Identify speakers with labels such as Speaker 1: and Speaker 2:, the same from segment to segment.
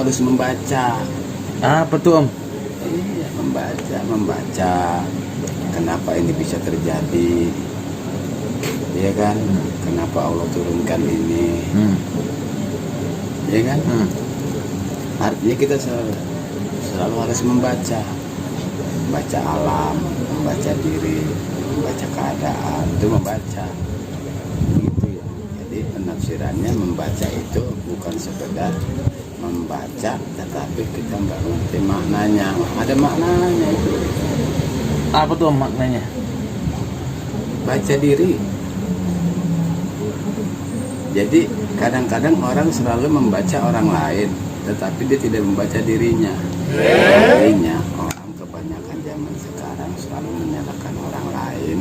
Speaker 1: harus membaca.
Speaker 2: Apa tuh Om?
Speaker 1: Iya, membaca. Kenapa ini bisa terjadi? Iya kan? Kenapa Allah turunkan ini? Iya kan? Artinya kita selalu harus membaca alam, membaca diri, membaca keadaan, itu membaca. Gitu ya. Jadi penafsirannya membaca itu bukan sekedar membaca, tetapi kita nggak ngerti maknanya. Ada maknanya itu.
Speaker 2: Apa tuh Om maknanya?
Speaker 1: Baca diri. Jadi kadang-kadang orang selalu membaca orang lain, tetapi dia tidak membaca dirinya. Artinya orang kebanyakan zaman sekarang selalu menyalahkan orang lain,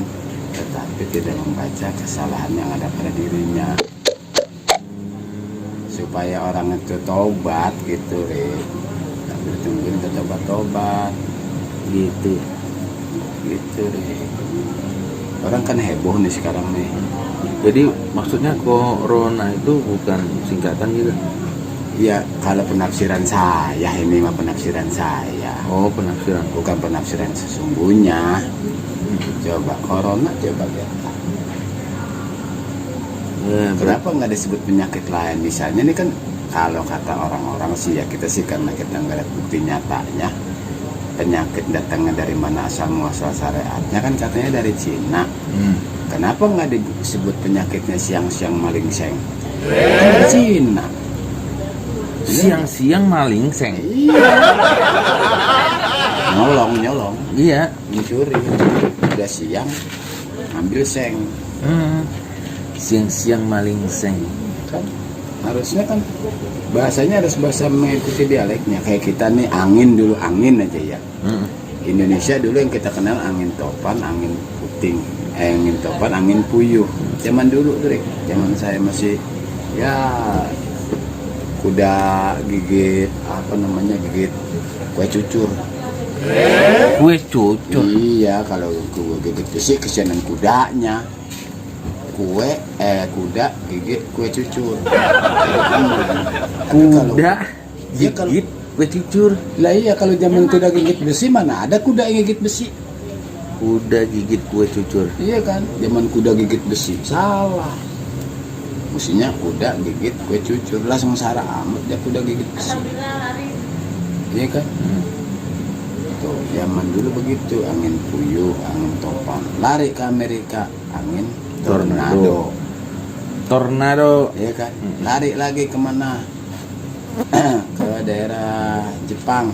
Speaker 1: tetapi tidak membaca kesalahan yang ada pada dirinya. Supaya orang itu tobat gitu, tapi tungguin kita tobat gitu, Orang kan heboh nih sekarang nih.
Speaker 2: Jadi maksudnya corona itu bukan singkatan gitu?
Speaker 1: Ya kalau penafsiran saya, ini mah penafsiran saya.
Speaker 2: Oh, penafsiran.
Speaker 1: Bukan penafsiran sesungguhnya. Coba corona, coba lihat. Kenapa nggak disebut penyakit lain? Misalnya ini kan kalau kata orang-orang sih ya, kita sih karena kita nggak ada bukti nyatanya. Penyakit datangnya dari mana, asal muasal syariatnya kan katanya dari Cina. Kenapa nggak disebut penyakitnya siang-siang malingseng? Dari Cina.
Speaker 2: Siang-siang malingseng.
Speaker 1: Iya. Nyolong.
Speaker 2: Iya.
Speaker 1: Mencuri. Udah siang, ambil seng.
Speaker 2: Siang-siang malingseng.
Speaker 1: Kan harusnya kan bahasanya harus bahasa mengikuti dialeknya. Kayak kita nih angin dulu, angin aja ya. Indonesia dulu yang kita kenal angin topan, angin puting, angin topan, angin puyuh. Zaman dulu tuh, zaman saya masih ya kuda gigit gigit kue cucur.
Speaker 2: Kue cucur.
Speaker 1: Iya, kalau kue gigit besi kesianan kudanya. Kuda gigit kue cucur.
Speaker 2: Kuda gigit kue cucur.
Speaker 1: Lah iya, kalau zaman kuda gigit besi mana ada kuda yang gigit besi?
Speaker 2: Kuda gigit kue cucur.
Speaker 1: Iya kan, zaman kuda gigit besi. Salah. Mestinya kuda gigit kue cucur, langsung sengsara amat dia kuda gigit besi. Iya kan? Tuh, zaman dulu begitu, angin puyuh, angin topan. Lari ke Amerika, angin tornado. Iya kan? Lari lagi kemana? Ke daerah Jepang.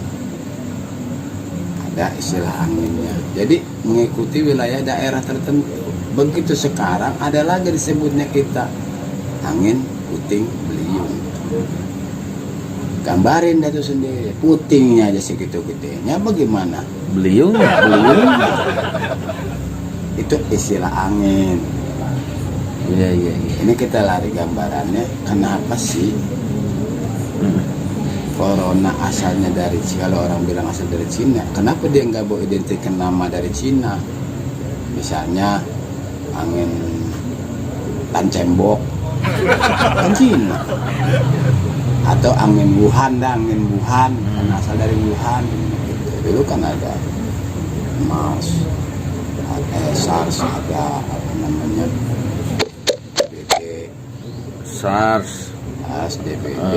Speaker 1: Ada istilah anginnya. Jadi mengikuti wilayah daerah tertentu. Begitu sekarang ada lagi disebutnya kita angin puting beliung. Gambarin dah tuh sendiri. Putingnya aja segitu gedenya, bagaimana?
Speaker 2: Beliung.
Speaker 1: Itu istilah angin.
Speaker 2: Iya.
Speaker 1: Ini kita lari gambarannya. Kenapa sih corona asalnya dari Cina? Kalau orang bilang asal dari Cina, kenapa dia nggak mau identikan nama dari Cina? Misalnya angin tancembok kan Cina, atau angin Wuhan karena asal dari Wuhan gitu. Dulu kan ada MERS, SARS, ada apa namanya
Speaker 2: SARS,
Speaker 1: DBD,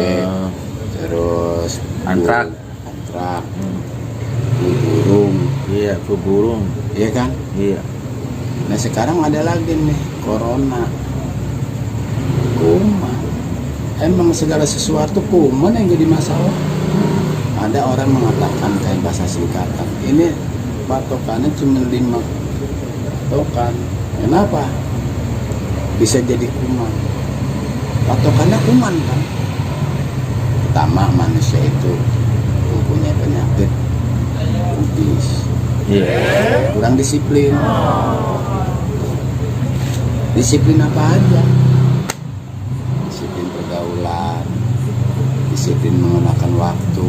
Speaker 1: terus
Speaker 2: antrak, flu burung,
Speaker 1: iya kan?
Speaker 2: Iya.
Speaker 1: Nah sekarang ada lagi nih corona, kuman. Emang segala sesuatu kuman yang jadi masalah. Ada orang mengatakan kayak bahasa singkatan, ini patokannya cuma 5 patokan. Kenapa bisa jadi kuman? Patokannya kuman kan. Pertama, manusia itu mempunyai penyakit kubis. Kurang disiplin. Disiplin apa aja? Disiplin pergaulan, disiplin menggunakan waktu,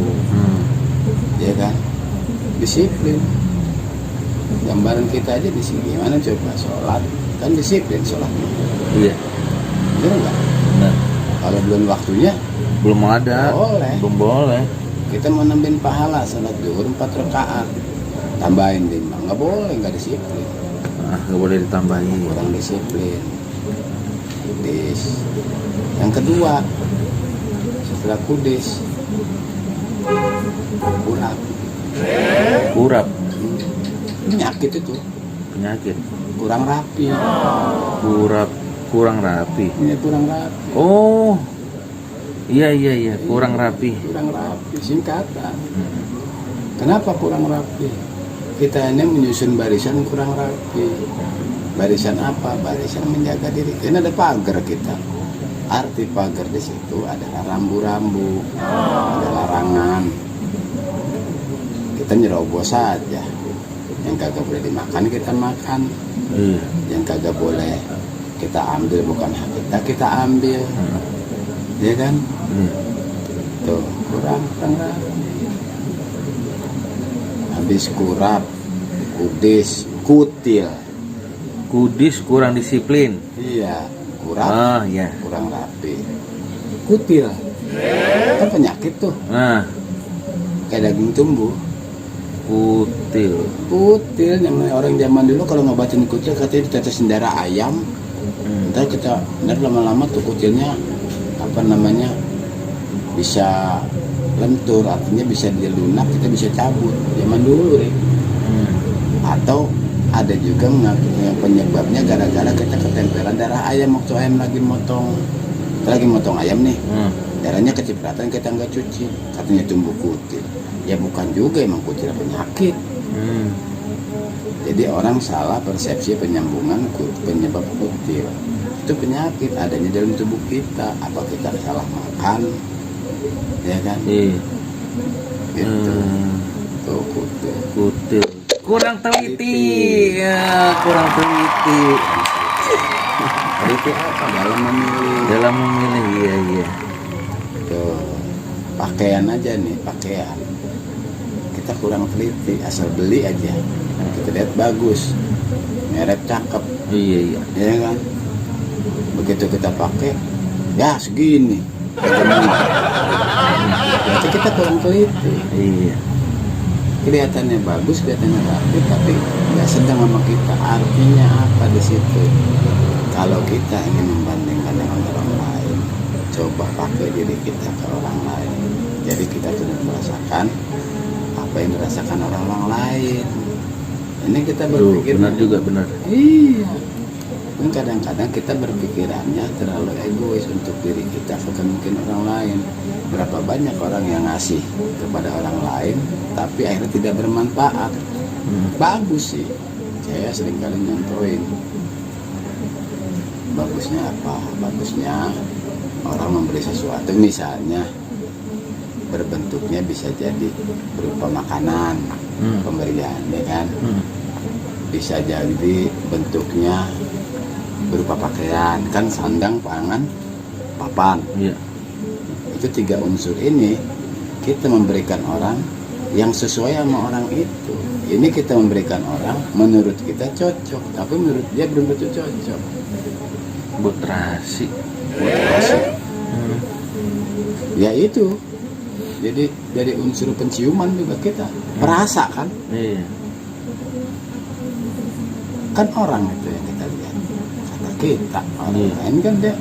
Speaker 1: ya kan? Disiplin. Gambaran kita aja di sini gimana coba sholat, kan disiplin sholat.
Speaker 2: Iya.
Speaker 1: Benar nggak? Kalau belum waktunya
Speaker 2: belum ada.
Speaker 1: Boleh.
Speaker 2: Belum boleh.
Speaker 1: Kita mau nambahin pahala salat zuhur 4 rakaat, tambahin 5, nggak boleh, nggak disiplin,
Speaker 2: Nggak boleh ditambahin.
Speaker 1: kurang disiplin. Kudis. Yang kedua, setelah kudis, kurang.
Speaker 2: Kurap.
Speaker 1: Penyakit itu
Speaker 2: Penyakit.
Speaker 1: kurang rapi.
Speaker 2: Kurap. Kurang rapi.
Speaker 1: Ini kurang rapi.
Speaker 2: Oh. Iya. Kurang rapi.
Speaker 1: Kurang rapi, singkatan. Kenapa kurang rapi? Kita ini menyusun barisan kurang rapi. Barisan apa? Barisan menjaga diri. Ini ada pagar kita. Arti pagar di situ adalah rambu-rambu, ada larangan. Kita nyerobos saja. Yang kagak boleh dimakan kita makan.
Speaker 2: Iya.
Speaker 1: Yang kagak boleh kita ambil bukan hak kita, kita ambil. Ya kan? Tuh, kurang rapi. Habis kurap, kudis, kutil.
Speaker 2: Kudis kurang disiplin.
Speaker 1: Iya, kurap,
Speaker 2: Iya.
Speaker 1: kurang rapi. Kutil, kan penyakit tuh,
Speaker 2: Nah,
Speaker 1: kayak daging tumbuh.
Speaker 2: kutil.
Speaker 1: Kutil, yang orang zaman dulu kalau ngobatin kutil katanya ditetesin darah ayam. Ntar lama-lama tuh kutilnya apa namanya bisa lentur, artinya bisa dia lunak, kita bisa cabut. Zaman dulu, Rik. Atau ada juga yang penyebabnya gara-gara kita ketempelan darah ayam waktu ayam lagi motong ayam nih, darahnya kecipratan, kita nggak cuci, katanya tumbuh kutil. Ya bukan juga, emang kutil penyakit. Jadi orang salah persepsi penyambungan penyebab kutil. Itu penyakit adanya dalam tubuh kita. Apa kita salah makan, ya kan?
Speaker 2: Iya.
Speaker 1: Gitu. Tuh kutil.
Speaker 2: Kutil. Kurang teliti. Ya, kurang teliti.
Speaker 1: Itu apa? Dalam memilih.
Speaker 2: Dalam memilih, iya.
Speaker 1: Tuh, pakaian aja nih, pakaian. Kita kurang teliti, asal beli aja. Kita lihat bagus, merek cakep,
Speaker 2: Iya.
Speaker 1: ya kan? Begitu kita pakai, ya segini. Berarti kita kurang teliti.
Speaker 2: Iya.
Speaker 1: Kelihatannya bagus, kelihatannya rapi, tapi nggak sedang sama kita. Artinya apa di situ? Kalau kita ingin membandingkan dengan orang lain, coba pakai diri kita ke orang lain. Jadi kita tidak merasakan apa yang dirasakan orang lain. Ini kita berpikir
Speaker 2: Benar juga, benar.
Speaker 1: Iya. Dan kadang-kadang kita berpikirannya terlalu egois untuk diri kita, bukan mungkin orang lain. Berapa banyak orang yang ngasih kepada orang lain, tapi akhirnya tidak bermanfaat. Bagus sih, saya seringkali nyontoin. Bagusnya apa? Bagusnya orang memberi sesuatu, misalnya berbentuknya bisa jadi berupa makanan, pemberian, ya kan? Bisa jadi bentuknya berupa pakaian, kan sandang, pangan, papan.
Speaker 2: Iya.
Speaker 1: Itu 3 unsur ini kita memberikan orang yang sesuai sama orang itu. Ini kita memberikan orang menurut kita cocok, tapi menurut dia belum tentu cocok.
Speaker 2: Buat terasi.
Speaker 1: Ya itu. Jadi dari unsur penciuman juga kita merasa kan?
Speaker 2: Iya.
Speaker 1: Kan orang itu yang kita lihat, kata kita orang lain kan dia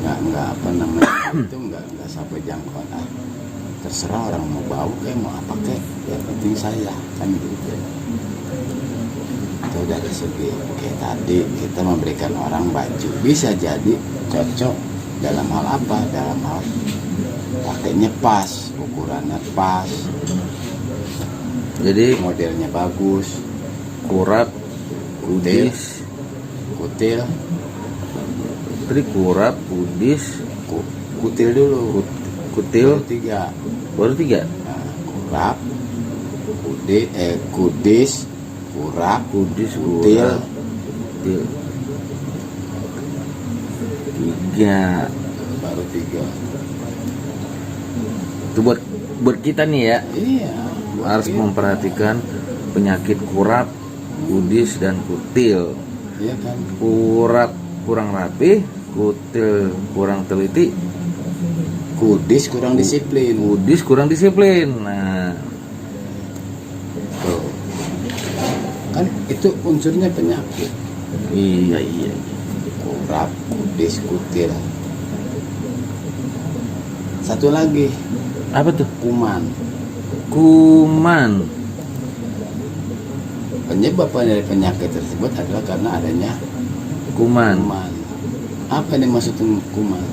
Speaker 1: nggak apa namanya itu nggak sampai jangkauan. Terserah orang mau bau kayak mau apa kayak, yang penting saya kan gitu. Itu dari segi kayak tadi kita memberikan orang baju bisa jadi cocok dalam hal apa, dalam hal pakainya pas, ukurannya pas,
Speaker 2: Jadi
Speaker 1: modelnya bagus,
Speaker 2: kurap,
Speaker 1: kutil,
Speaker 2: kudis.
Speaker 1: kutil,
Speaker 2: Tadi kurap, kudis,
Speaker 1: kutil dulu,
Speaker 2: kutil.
Speaker 1: baru 3.
Speaker 2: Baru 3.
Speaker 1: Nah, kurap, kudis, kurap,
Speaker 2: Kudis,
Speaker 1: kutil,
Speaker 2: kurap, kutil. 3.
Speaker 1: baru 3.
Speaker 2: Itu buat kita nih ya,
Speaker 1: Iya, buat
Speaker 2: harus
Speaker 1: kita.
Speaker 2: memperhatikan penyakit kurap, kudis dan kutil.
Speaker 1: Iya kan?
Speaker 2: Kurap kurang rapi, kutil kurang teliti,
Speaker 1: Kudis kurang disiplin.
Speaker 2: Kudis kurang disiplin. Nah,
Speaker 1: Tuh. Kan itu unsurnya penyakit.
Speaker 2: iya iya.
Speaker 1: Kurap, kudis, kutil. Satu lagi,
Speaker 2: Apa tuh?
Speaker 1: kuman.
Speaker 2: Kuman.
Speaker 1: Penyebab dari penyakit tersebut adalah karena adanya
Speaker 2: Kuman.
Speaker 1: kuman. Apa yang dimaksud kuman?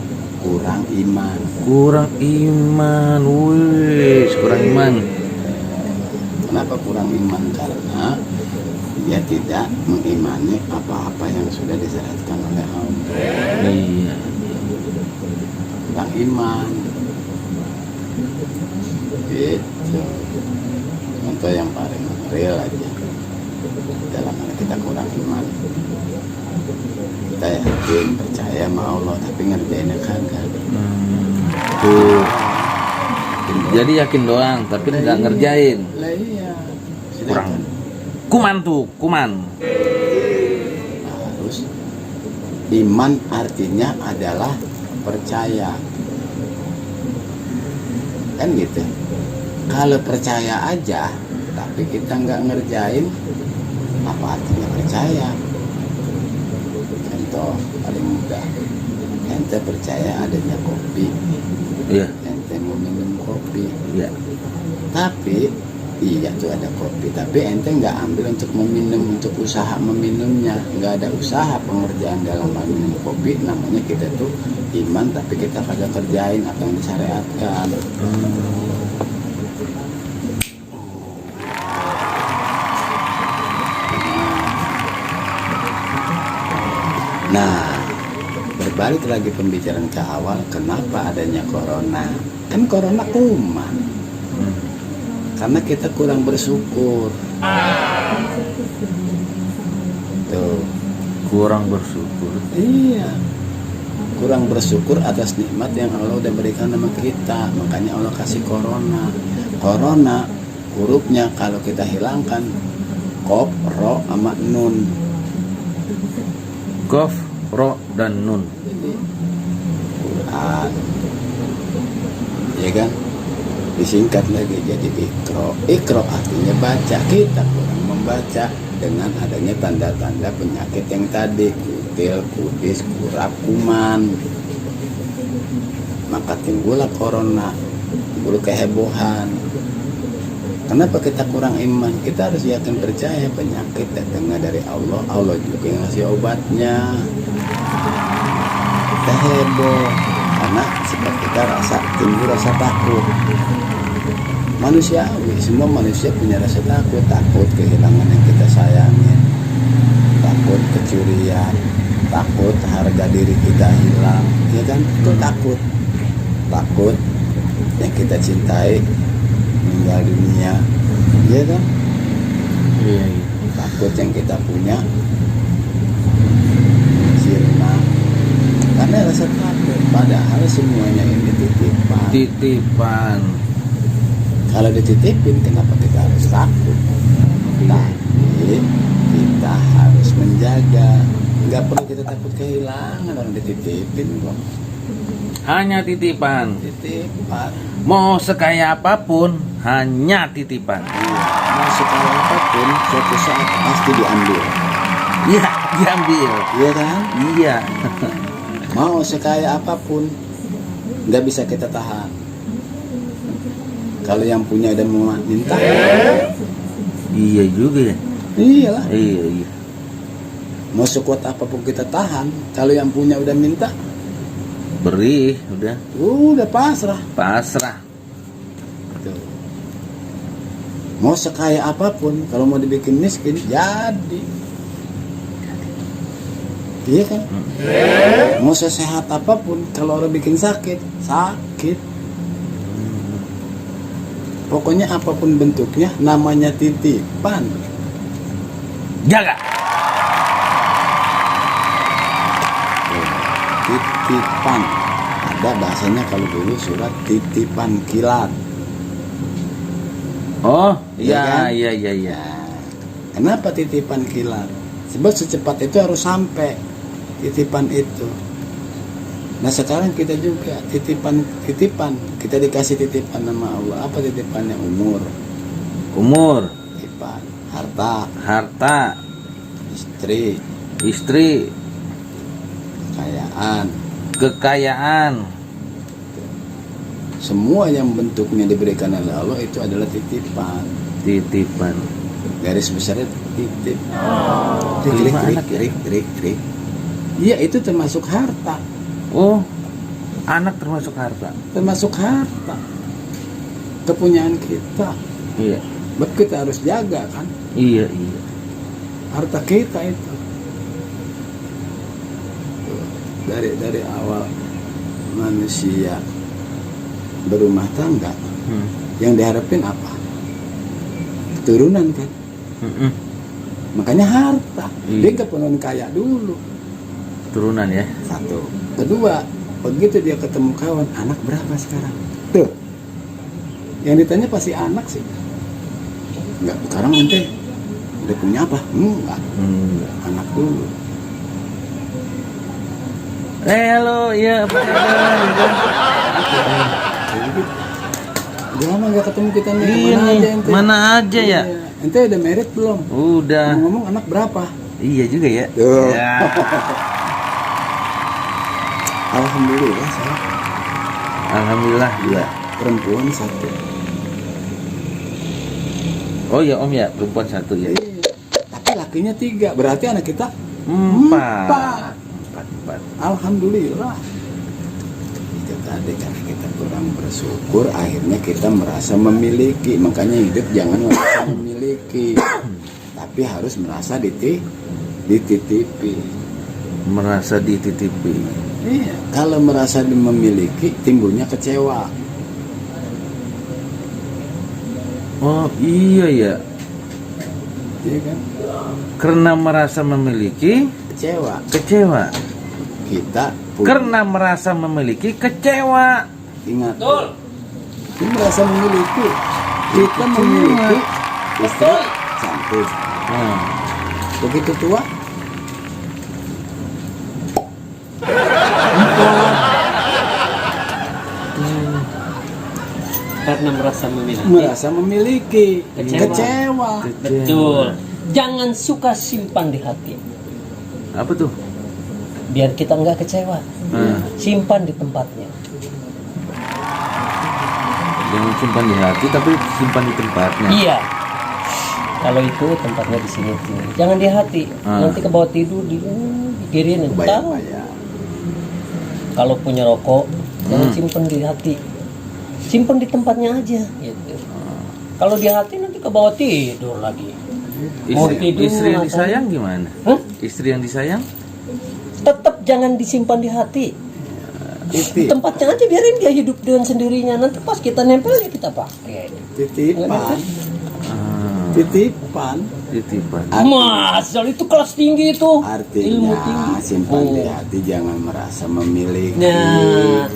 Speaker 1: Kurang iman.
Speaker 2: Kurang iman. Wih, kurang iman.
Speaker 1: Kenapa kurang iman? Karena dia tidak mengimani apa-apa yang sudah disyariatkan oleh Allah.
Speaker 2: Iya.
Speaker 1: Kurang iman. Gitu. Contoh yang paling real aja. Dalam hal kita kurang iman. Kita yakin, percaya sama Allah, tapi ngerjainnya kagak.
Speaker 2: Tuh. Jadi yakin doang, tapi nggak ngerjain.
Speaker 1: Lah iya.
Speaker 2: Kurang.
Speaker 1: Sedangkan
Speaker 2: Kuman tuh, kuman.
Speaker 1: harus iman artinya adalah percaya. Kan gitu. Kalau percaya aja, tapi kita nggak ngerjain, apa artinya percaya? Contoh paling mudah, ente percaya adanya kopi,
Speaker 2: Iya,
Speaker 1: ente mau minum kopi,
Speaker 2: iya.
Speaker 1: tapi iya tuh ada kopi, tapi ente nggak ambil untuk meminum, untuk usaha meminumnya, nggak ada usaha pengerjaan dalam hal minum kopi. Namanya kita tuh iman, tapi kita kagak kerjain apa yang disyariatkan. Nah, berbalik lagi pembicaraan ke awal, kenapa adanya corona? Kan corona kuman. Karena kita kurang bersyukur. Tuh.
Speaker 2: Kurang bersyukur.
Speaker 1: Iya. Kurang bersyukur atas nikmat yang Allah udah berikan sama kita. Makanya Allah kasih corona. Corona hurufnya kalau kita hilangkan Qaf, Ro, sama Nun.
Speaker 2: Qaf, Ro, dan Nun.
Speaker 1: Jadi Quran, ya kan, disingkat lagi jadi Iqra. Iqra artinya baca. Kita kurang membaca dengan adanya tanda-tanda penyakit yang tadi, kutil, kudis, kurap, kuman. Maka timbullah corona, timbul kehebohan. Kenapa kita kurang iman? Kita harus yakin percaya penyakit datangnya dari Allah. Allah juga yang ngasih obatnya. Kita heboh karena sifat kita timbul rasa takut. Manusiawi, semua manusia punya rasa takut. Takut kehilangan yang kita sayangi, takut kecurian, takut harga diri kita hilang, ya kan? Itu takut. Takut yang kita cintai meninggal dunia, ya kan?
Speaker 2: Iya, iya.
Speaker 1: Takut yang kita punya sirna, karena rasa takut. Padahal semuanya ini titipan.
Speaker 2: Titipan.
Speaker 1: Kalau dititipin, kenapa kita harus takut? Tapi kita harus menjaga. Nggak perlu kita takut kehilangan, orang dititipin kok.
Speaker 2: Hanya titipan.
Speaker 1: Titipan.
Speaker 2: Mau sekaya apapun, hanya titipan.
Speaker 1: Iya. Mau sekaya apapun, suatu saat pasti diambil.
Speaker 2: Iya, diambil.
Speaker 1: Iya kan?
Speaker 2: Iya.
Speaker 1: Mau sekaya apapun, nggak bisa kita tahan. Kalau yang punya dan mau minta,
Speaker 2: Iya juga ya.
Speaker 1: iyalah.
Speaker 2: Iya, iya.
Speaker 1: Mau sekuat apapun kita tahan, kalau yang punya udah minta,
Speaker 2: Beri, udah
Speaker 1: pasrah.
Speaker 2: pasrah.
Speaker 1: Tuh. Mau sekaya apapun, kalau mau dibikin miskin, jadi. Iya kan? Mau sesehat apapun, kalau orang bikin sakit, sakit. Pokoknya apapun bentuknya, namanya titipan.
Speaker 2: Jaga.
Speaker 1: Titipan. Ada bahasanya kalau dulu surat titipan kilat.
Speaker 2: Oh,
Speaker 1: Iya kan?
Speaker 2: iya, iya, iya.
Speaker 1: Nah, kenapa titipan kilat? Sebab secepat itu harus sampai titipan itu. Nah sekarang kita juga titipan, kita dikasih titipan nama Allah. Apa titipannya?
Speaker 2: Umur,
Speaker 1: Titipan harta,
Speaker 2: istri, kekayaan.
Speaker 1: Semua yang bentuknya diberikan oleh Allah itu adalah titipan. Garis besarnya titip.
Speaker 2: Lima anak ya?
Speaker 1: Trik. Iya, itu termasuk harta.
Speaker 2: Oh, anak termasuk harta.
Speaker 1: Kepunyaan kita.
Speaker 2: Iya.
Speaker 1: Sebab kita harus jaga kan.
Speaker 2: Iya.
Speaker 1: Harta kita itu. Dari awal manusia berumah tangga, yang diharapin apa? Keturunan kan. Makanya harta. Dia kepenuhan kaya dulu.
Speaker 2: Keturunan ya.
Speaker 1: Satu. Kedua, begitu dia ketemu kawan, anak berapa sekarang? Tuh. Yang ditanya pasti anak sih. Enggak, sekarang ente udah punya apa? Enggak. Anak dulu.
Speaker 2: Halo, ya apa kabar?
Speaker 1: Jangan nggak ketemu kita nih.
Speaker 2: Iya nih, mana aja ya?
Speaker 1: Ente udah married belum?
Speaker 2: Udah.
Speaker 1: Ngomong anak berapa?
Speaker 2: Iya juga ya.
Speaker 1: Tuh.
Speaker 2: Ya.
Speaker 1: Alhamdulillah saya.
Speaker 2: Alhamdulillah.
Speaker 1: Iya. Perempuan 1.
Speaker 2: Oh ya Om ya, perempuan 1 ya.
Speaker 1: Iya. Tapi lakinya 3. Berarti anak kita
Speaker 2: 4.
Speaker 1: Alhamdulillah. Itu tadi karena kita kurang bersyukur, akhirnya kita merasa memiliki. Makanya hidup jangan merasa memiliki, tapi harus merasa dititipi.
Speaker 2: Merasa dititipi.
Speaker 1: Iya. Kalau merasa memiliki, timbulnya kecewa.
Speaker 2: Oh iya ya.
Speaker 1: Iya kan?
Speaker 2: Karena merasa memiliki
Speaker 1: Kecewa. Kita
Speaker 2: Karena merasa memiliki kecewa.
Speaker 1: Ingat. Kita merasa memiliki. Kita memiliki istri cantik. Begitu tua,
Speaker 3: Karena merasa memiliki.
Speaker 1: kecewa.
Speaker 3: Betul. Jangan suka simpan di hati.
Speaker 2: Apa tuh?
Speaker 3: Biar kita nggak kecewa. Simpan di tempatnya.
Speaker 2: Jangan simpan di hati, tapi simpan di tempatnya.
Speaker 3: Iya. Kalau itu tempatnya di sini. Jangan di hati. Nanti ke bawah tidur dikirin. Tahu. Kalau punya rokok, jangan simpan di hati. Simpan di tempatnya aja. Gitu. Kalau di hati nanti ke bawah tidur lagi.
Speaker 2: Istri yang disayang gimana? Istri yang disayang?
Speaker 3: Tetap jangan disimpan di hati. Di tempatnya aja, biarin dia hidup dengan sendirinya. Nanti pas kita nempel ya kita pakai.
Speaker 1: Titipan.
Speaker 3: Mas, itu kelas tinggi itu. Ilmu
Speaker 1: Artinya
Speaker 3: tinggi.
Speaker 1: simpan di hati, jangan merasa memiliki.
Speaker 3: Nah,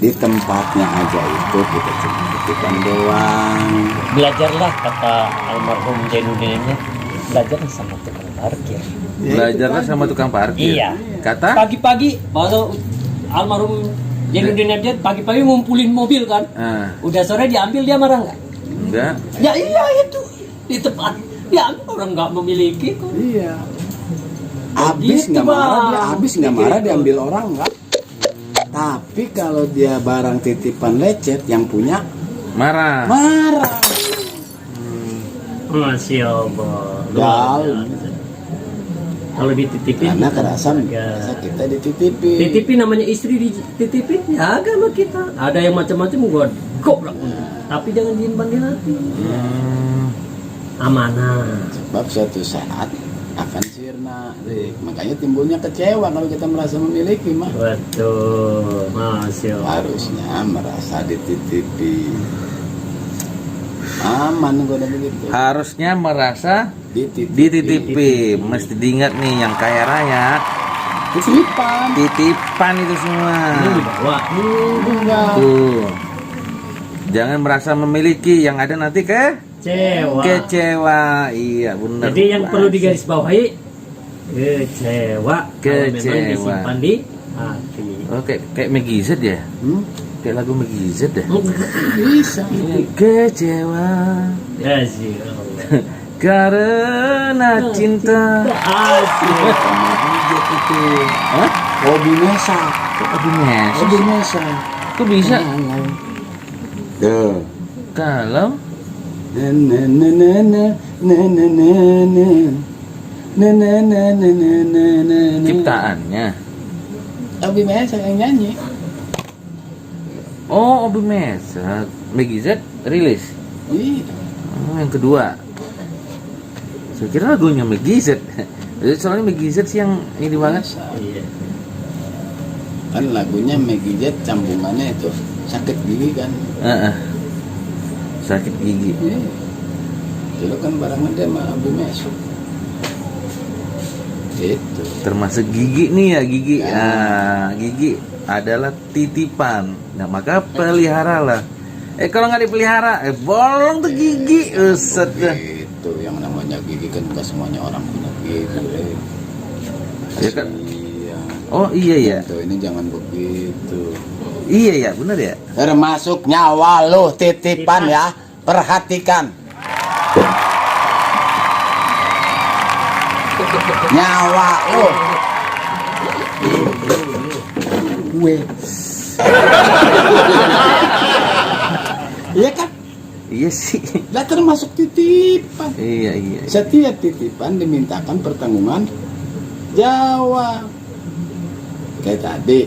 Speaker 1: Di tempatnya aja itu kita cuma titipan doang.
Speaker 3: belajarlah kata almarhum Jainuddin ini, belajar sama tukang parkir.
Speaker 2: Belajarlah sama tukang parkir.
Speaker 3: Iya.
Speaker 2: Kata?
Speaker 3: Pagi-pagi baru almarhum Jainuddin Abjad pagi-pagi ngumpulin mobil kan. Udah sore diambil, dia marah nggak?
Speaker 2: Enggak.
Speaker 3: Ya iya itu di tempat diambil, orang nggak memiliki kok.
Speaker 1: Iya. Habis
Speaker 3: Gitu,
Speaker 1: nggak marah
Speaker 3: Bang.
Speaker 1: dia, habis nggak marah diambil orang nggak. Tapi kalau dia barang titipan lecet, yang punya
Speaker 2: Marah.
Speaker 3: Masya Allah.
Speaker 1: Jauh.
Speaker 3: Kalau dititipin
Speaker 1: Karena kerasa kita dititipi.
Speaker 3: titipin, namanya istri dititipin, ya agama kita. Ada yang macam-macam gua goblok. Tapi jangan disimpan di hati. Amanah.
Speaker 1: Sebab suatu saat akan sirna, Rik. Makanya timbulnya kecewa kalau kita merasa memiliki, mah.
Speaker 3: Betul. Masya Allah.
Speaker 1: Harusnya merasa dititipi. Aman kalau begitu.
Speaker 2: Harusnya merasa
Speaker 1: Dititipi.
Speaker 2: dititipi. Mesti diingat nih yang kaya raya. Titipan itu semua.
Speaker 3: Ini dibawa.
Speaker 1: Enggak.
Speaker 2: Tuh. Jangan merasa memiliki, yang ada nanti kecewa. Iya benar.
Speaker 3: Jadi yang perlu digarisbawahi, kecewa. Kalau memang disimpan di hati.
Speaker 2: Oh, kayak Meggy Z ya? Kayak lagu Meggy Z ya?
Speaker 1: Bisa.
Speaker 2: Kecewa
Speaker 3: Ya sih.
Speaker 2: karena cinta.
Speaker 3: Asik.
Speaker 2: Itu. Hah?
Speaker 1: Hobi masak. Hobi masak.
Speaker 2: Kok bisa?
Speaker 1: Tuh.
Speaker 2: Kalau
Speaker 1: Na na na na na na na na na na na na na na na na.
Speaker 2: ciptaannya.
Speaker 1: Hobi masak yang nyanyi.
Speaker 2: Oh, Obi Mesak. Meggy Z rilis.
Speaker 1: Iya.
Speaker 2: Oh, yang kedua. Saya kira lagunya Meggy Z. Soalnya Meggy Z sih yang ini banget.
Speaker 3: Iya.
Speaker 1: Kan lagunya Meggy Z sambungannya itu sakit gigi kan.
Speaker 2: Sakit gigi.
Speaker 1: Iya. Dulu kan barengan dia sama Abu Mesuk. Itu.
Speaker 2: Termasuk gigi nih ya, gigi. Gigi adalah titipan. Nah, maka peliharalah. Kalau nggak dipelihara, bolong tuh gigi. Uset dah.
Speaker 1: Itu yang namanya gigi kan nggak semuanya orang punya gigi.
Speaker 2: Ya kan?
Speaker 1: Iya.
Speaker 2: Oh iya ya.
Speaker 1: Tuh ini jangan begitu.
Speaker 2: Iya ya, benar ya.
Speaker 1: Termasuk nyawa lo titipan ya. Perhatikan. Nyawa lo. Gue. Iya kan?
Speaker 2: Iya sih.
Speaker 1: Lah termasuk titipan.
Speaker 2: Iya.
Speaker 1: Setiap titipan dimintakan pertanggungan jawab. Kayak tadi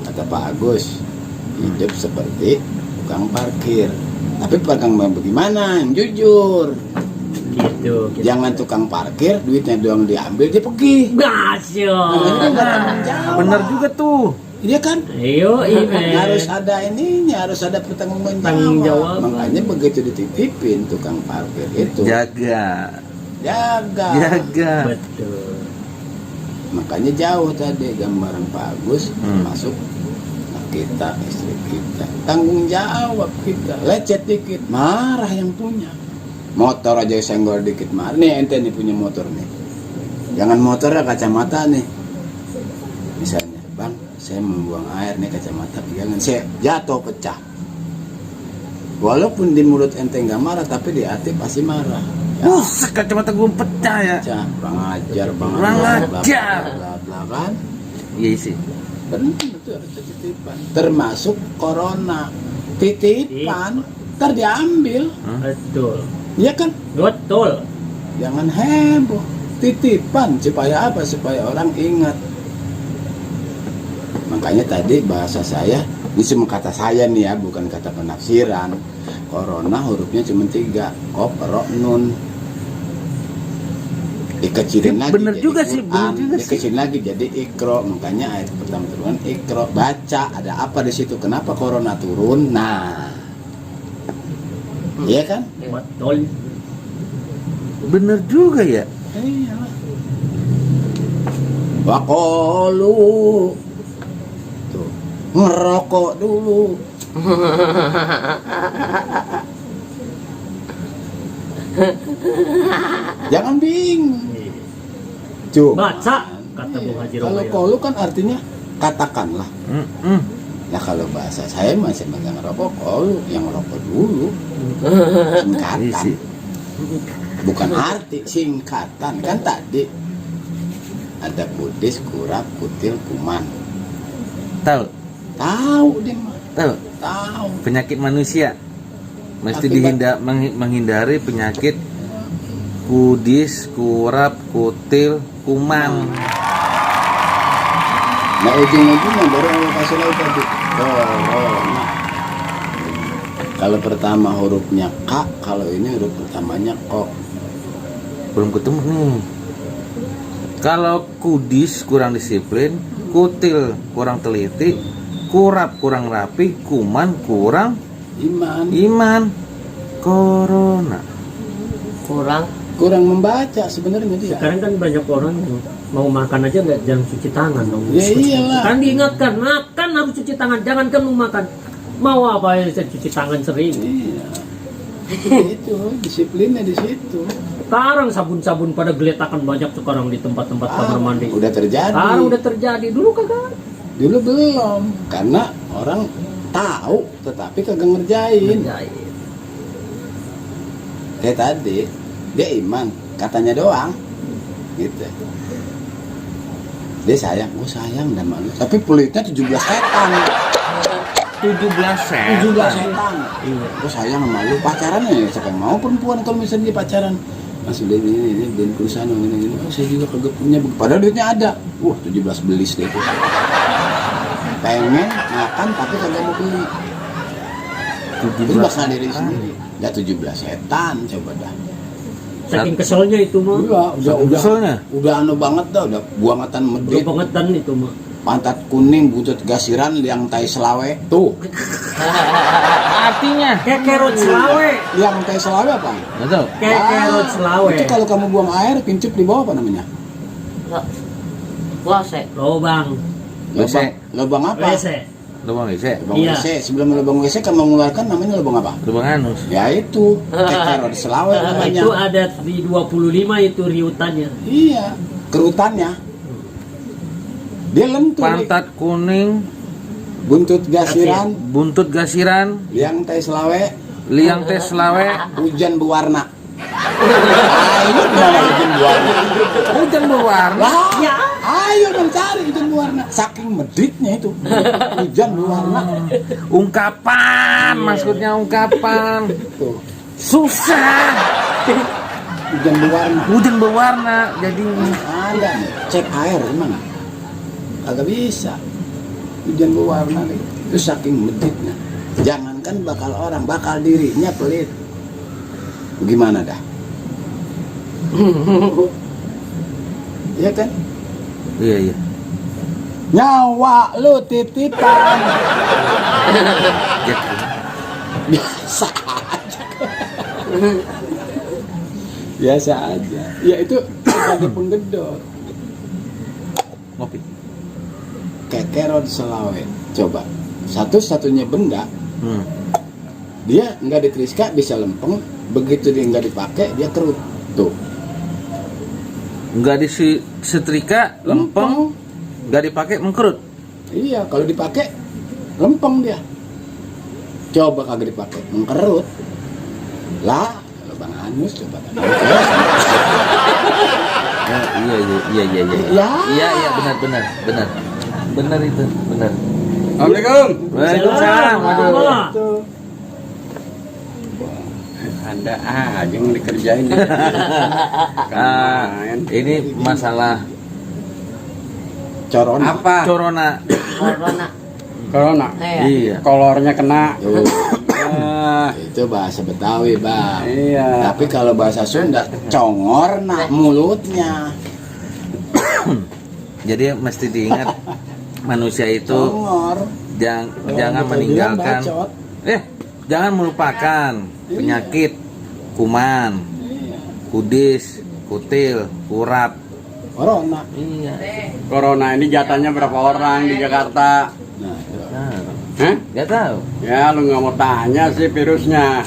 Speaker 1: kata Pak Agus, hidup seperti tukang parkir. Tapi tukang bagaimana? Yang jujur.
Speaker 3: Gitu.
Speaker 1: Jangan tukang parkir, duitnya doang diambil, dia pergi.
Speaker 3: Gasyo.
Speaker 2: Benar juga tuh.
Speaker 1: Iya kan?
Speaker 3: Ayo,
Speaker 1: Harus ada ininya, harus ada
Speaker 3: Tanggung
Speaker 1: pertanggung
Speaker 3: jawab.
Speaker 1: jawab. Makanya begitu dititipin tukang parkir itu,
Speaker 2: Jaga.
Speaker 3: Betul.
Speaker 1: Makanya jauh tadi gambaran Pak Agus masuk kita, istri kita, tanggung jawab kita. Lecet dikit, marah yang punya. Motor aja senggol dikit marah. Nih ente nih punya motor nih. Jangan motornya kacamata nih. Misalnya, bang, saya membuang air nih kacamata, jangan saya jatuh pecah. Walaupun di mulut ente nggak marah, tapi di hati pasti marah. Ya,
Speaker 2: Kacamata gue pecah ya.
Speaker 1: pecah, bang ajar,
Speaker 2: Kurang ajar.
Speaker 1: bla kan?
Speaker 2: Iya sih.
Speaker 1: Benar itu harus titipan. Termasuk corona, titipan, ntar diambil,
Speaker 3: Betul.
Speaker 1: ya kan?
Speaker 3: Betul.
Speaker 1: Jangan heboh, titipan supaya apa? Supaya orang ingat. Makanya tadi bahasa saya, ini cuma kata saya nih ya, bukan kata penafsiran. Corona hurufnya cuma 3, kop, ro, nun. Dikecilin lagi
Speaker 2: Bener
Speaker 1: jadi
Speaker 2: juga sih,
Speaker 1: Quran.
Speaker 2: bener juga sih.
Speaker 1: Dikecilin lagi jadi ikro. Makanya ayat pertama turun ikro, baca. Ada apa di situ? Kenapa corona turun? Nah, iya kan?
Speaker 3: Betul.
Speaker 2: Bener juga ya.
Speaker 1: Iya. Wakolu tuh ngerokok dulu. Jangan bingung. Cuma
Speaker 3: Baca kata Bu Haji
Speaker 1: kalau
Speaker 3: Romayo.
Speaker 1: kolu kan artinya katakanlah. Ya kalau bahasa saya masih megang rokok, kolu yang rokok dulu.
Speaker 2: Iya
Speaker 1: Singkatan.
Speaker 2: sih.
Speaker 1: Bukan arti, singkatan. Kan tadi ada kudis, kurap, kutil, kuman.
Speaker 2: Tahu?
Speaker 1: Tahu dia mah.
Speaker 2: Tahu.
Speaker 1: Tahu.
Speaker 2: Penyakit manusia mesti
Speaker 1: Akibat-
Speaker 2: menghindari penyakit kudis, kurap, kutil, kuman.
Speaker 1: Nah ujung-ujungnya baru Allah kasih tahu tadi. Corona. Kalau pertama hurufnya K, kalau ini huruf pertamanya Ko.
Speaker 2: Belum ketemu nih. Kalau kudis kurang disiplin, kutil kurang teliti, kurap kurang rapi, kuman kurang iman. Corona.
Speaker 3: Kurang
Speaker 1: membaca sebenarnya dia.
Speaker 3: sekarang kan banyak orang yang mau makan aja nggak jangan cuci tangan dong.
Speaker 1: Ya iyalah.
Speaker 3: Kan diingatkan makan harus cuci tangan, jangan kamu makan. Mau apa ya cuci tangan sering.
Speaker 1: Iya. Itu disiplinnya di situ.
Speaker 3: Sekarang sabun-sabun pada geletakan banyak sekarang di tempat-tempat kamar mandi.
Speaker 1: Udah terjadi.
Speaker 3: Sekarang udah terjadi, dulu kagak.
Speaker 1: Dulu belum, karena orang tahu tetapi kagak ngerjain. Kayak tadi, dia iman, katanya doang, gitu. Dia sayang, oh sayang dan malu. Tapi pelitnya 17 setan.
Speaker 2: 17 sen.
Speaker 1: 17 setan. Iya. Oh sayang sama lu, pacaran ya, siapa yang mau perempuan kalau misalnya dia pacaran. Mas udah ini dan perusahaan ini. Oh saya juga kagak punya, padahal duitnya ada. 17 belis deh itu. Pengen makan tapi kagak mau beli. Itu bakal diri sendiri. Udah 17 setan coba dah.
Speaker 3: Saking keselnya itu mah.
Speaker 1: Udah anu banget dah, udah buangatan medit.
Speaker 3: Udah bangetan itu mah.
Speaker 1: Pantat kuning, buntut gasiran, liang tai selawe. Tuh.
Speaker 2: Artinya
Speaker 3: Kayak kerot selawe.
Speaker 1: Liang tai selawe apa?
Speaker 2: nggak tahu.
Speaker 3: Kayak kerot selawe.
Speaker 1: Itu kalau kamu buang air, pincup di bawah apa namanya?
Speaker 4: Wase.
Speaker 3: Lobang.
Speaker 1: Lubang apa?
Speaker 3: WC.
Speaker 2: Lubang WC.
Speaker 1: Lubang
Speaker 3: Iya.
Speaker 1: WC. Sebelum lubang WC kamu mengeluarkan namanya lubang apa?
Speaker 2: Lubang anus.
Speaker 1: Ya itu, kerot selawe namanya.
Speaker 3: Itu ada di 25 itu riutannya.
Speaker 1: Iya, kerutannya. Dia lentur.
Speaker 2: Pantat kuning,
Speaker 1: Buntut gasiran,
Speaker 2: buntut gasiran,
Speaker 1: liang tai selawe,
Speaker 2: liang teh selawe,
Speaker 1: hujan berwarna. Ayo kenapa hujan berwarna?
Speaker 2: hujan berwarna.
Speaker 1: Lah, ayo dong cari hujan berwarna. Saking meditnya itu, hujan berwarna.
Speaker 2: Ungkapan, maksudnya ungkapan.
Speaker 1: Tuh,
Speaker 2: Susah.
Speaker 1: hujan berwarna.
Speaker 2: Hujan berwarna jadinya.
Speaker 1: Ada nih, cek air gimana? Agak bisa. Hujan berwarna nih. Itu saking meditnya. Jangankan bakal orang, bakal dirinya pelit. Gimana dah? Iya kan?
Speaker 2: Iya, iya.
Speaker 1: Nyawa lu titipan.
Speaker 2: Ya,
Speaker 1: Biasa aja. Biasa aja. Ya itu sebagai penggedor.
Speaker 2: ngopi.
Speaker 1: Kekerot selawe. Coba. Satu-satunya benda
Speaker 2: Hmm.
Speaker 1: dia nggak diteriska bisa lempeng, begitu dia nggak dipakai dia kerut. Tuh.
Speaker 2: Nggak disetrika, lempeng, nggak dipakai mengkerut.
Speaker 1: Iya, kalau dipakai lempeng dia. Coba kagak dipakai mengkerut. Lah, lubang anus coba.
Speaker 2: Iya, iya, iya, iya, iya.
Speaker 1: Ya.
Speaker 2: Iya, iya, benar, benar, benar. Benar itu, benar.
Speaker 1: Assalamualaikum.
Speaker 2: Waalaikumsalam. Waduh.
Speaker 1: Tuh. Anda aja yang dikerjain.
Speaker 2: Ah, ini masalah
Speaker 1: Corona.
Speaker 5: Apa?
Speaker 2: corona.
Speaker 4: Corona.
Speaker 5: Corona.
Speaker 2: Iya.
Speaker 5: Kolornya kena.
Speaker 1: Tuh.
Speaker 5: Ah,
Speaker 1: Itu bahasa Betawi, Bang.
Speaker 5: iya.
Speaker 1: Tapi kalau bahasa Sunda congor nak mulutnya.
Speaker 2: Jadi mesti diingat manusia itu
Speaker 1: Congor.
Speaker 2: jangan
Speaker 1: Kalau
Speaker 2: meninggalkan
Speaker 1: bacot.
Speaker 2: jangan melupakan penyakit kuman, kudis, kutil, kurap.
Speaker 1: Corona.
Speaker 2: Iya.
Speaker 5: Corona ini jatahnya berapa orang di Jakarta?
Speaker 1: Nah, itu.
Speaker 2: Nah,
Speaker 5: Hah?
Speaker 2: nggak tahu.
Speaker 5: Ya lu nggak mau tanya sih virusnya.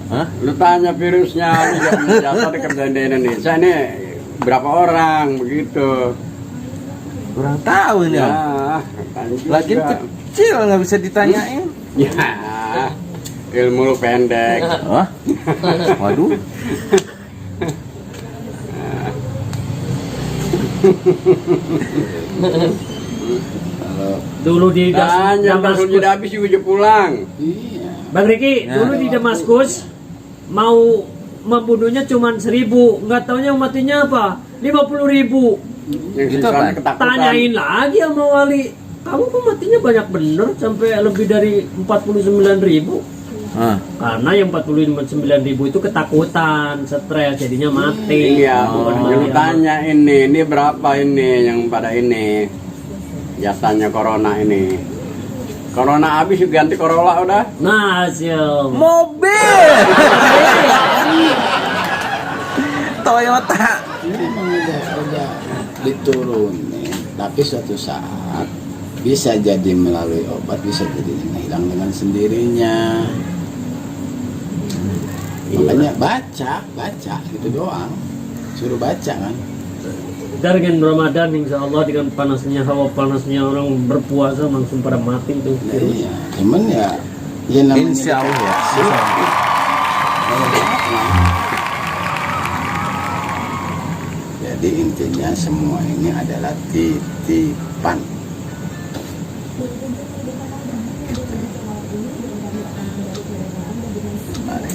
Speaker 2: Hah?
Speaker 5: Lu tanya virusnya, lu jatah dikerjain di Indonesia ini berapa orang begitu?
Speaker 2: Kurang tahu ini. Om.
Speaker 5: Ya, tanya juga.
Speaker 2: Lagi kecil nggak bisa ditanyain.
Speaker 5: Ya, ilmu lu pendek.
Speaker 2: Wah, waduh.
Speaker 1: Kalau
Speaker 3: Dulu di
Speaker 5: Tanya baru
Speaker 3: Damaskus.
Speaker 5: jadi habis juga pulang.
Speaker 1: iya.
Speaker 3: Bang Riki,
Speaker 2: Ya.
Speaker 3: dulu di Damaskus mau membunuhnya cuma 1.000, nggak taunya matinya apa? 50.000.
Speaker 5: Yang
Speaker 2: Itu
Speaker 5: sisanya
Speaker 2: apa?
Speaker 5: ketakutan.
Speaker 3: Tanyain lagi sama wali, kamu kok matinya banyak bener sampai lebih dari 49.000?
Speaker 2: Ah,
Speaker 3: Karena yang 49.000 itu ketakutan, stres, jadinya mati.
Speaker 5: Iya,
Speaker 3: Bukan
Speaker 5: lu
Speaker 3: mati
Speaker 5: tanya ini berapa ini yang pada ini jatahnya corona ini. Corona habis ganti Corolla udah.
Speaker 3: Nah, hasil.
Speaker 2: mobil. Toyota.
Speaker 1: Ini memang udah diturunin, tapi suatu saat bisa jadi melalui obat, bisa jadi hilang dengan sendirinya. Makanya baca gitu doang, suruh baca kan.
Speaker 3: dengan Ramadan insya Allah dengan panasnya hawa panasnya orang berpuasa langsung pada mati itu
Speaker 1: Ya,
Speaker 3: virus.
Speaker 1: iya. Cuman ya namanya
Speaker 2: Insya Allah ya.
Speaker 1: Jadi intinya semua ini adalah titipan.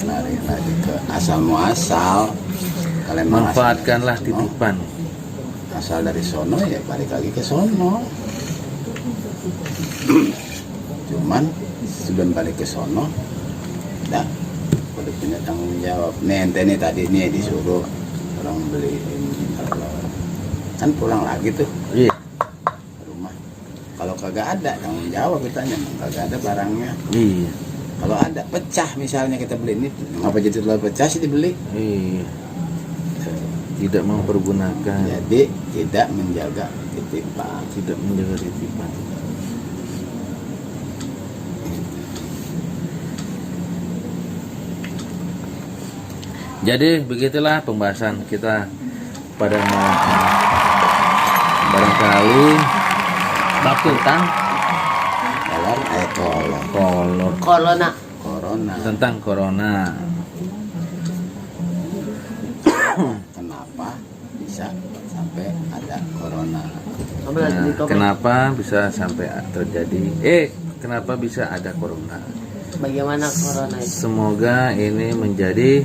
Speaker 1: Lari lagi ke asal muasal. Kalau emang
Speaker 2: Manfaatkanlah
Speaker 1: asal dari sono,
Speaker 2: titipan.
Speaker 1: asal dari sono ya balik lagi ke sono. Cuman sebelum balik ke sono, dah udah punya tanggung jawab. Nih ente nih tadi nih disuruh orang beli ini, kan pulang lagi tuh
Speaker 2: Iya.
Speaker 1: ke rumah. Kalau kagak ada tanggung jawab kitanya, kagak ada barangnya.
Speaker 2: Iya.
Speaker 1: Kalau ada pecah misalnya kita beli ini, ngapa jadi terlalu pecah sih dibeli?
Speaker 2: Iya. Tidak mempergunakan,
Speaker 1: Jadi tidak menjaga titipan.
Speaker 2: tidak menjaga titipan. Jadi begitulah pembahasan kita pada malam ini. Barangkali tentang kolor
Speaker 4: Corona.
Speaker 1: Corona.
Speaker 2: tentang corona.
Speaker 1: Kenapa bisa sampai ada corona?
Speaker 4: Kamu lagi di
Speaker 2: Nah,
Speaker 4: komen.
Speaker 2: kenapa bisa sampai terjadi? Kenapa bisa ada corona?
Speaker 4: Bagaimana corona itu?
Speaker 2: Semoga ini menjadi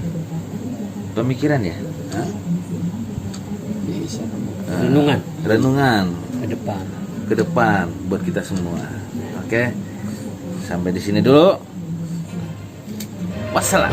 Speaker 2: pemikiran ya,
Speaker 1: Hah? Bisa.
Speaker 3: Renungan
Speaker 2: renungan
Speaker 3: ke depan.
Speaker 2: ke depan buat kita semua. Oke, sampai di sini dulu. Wassalam.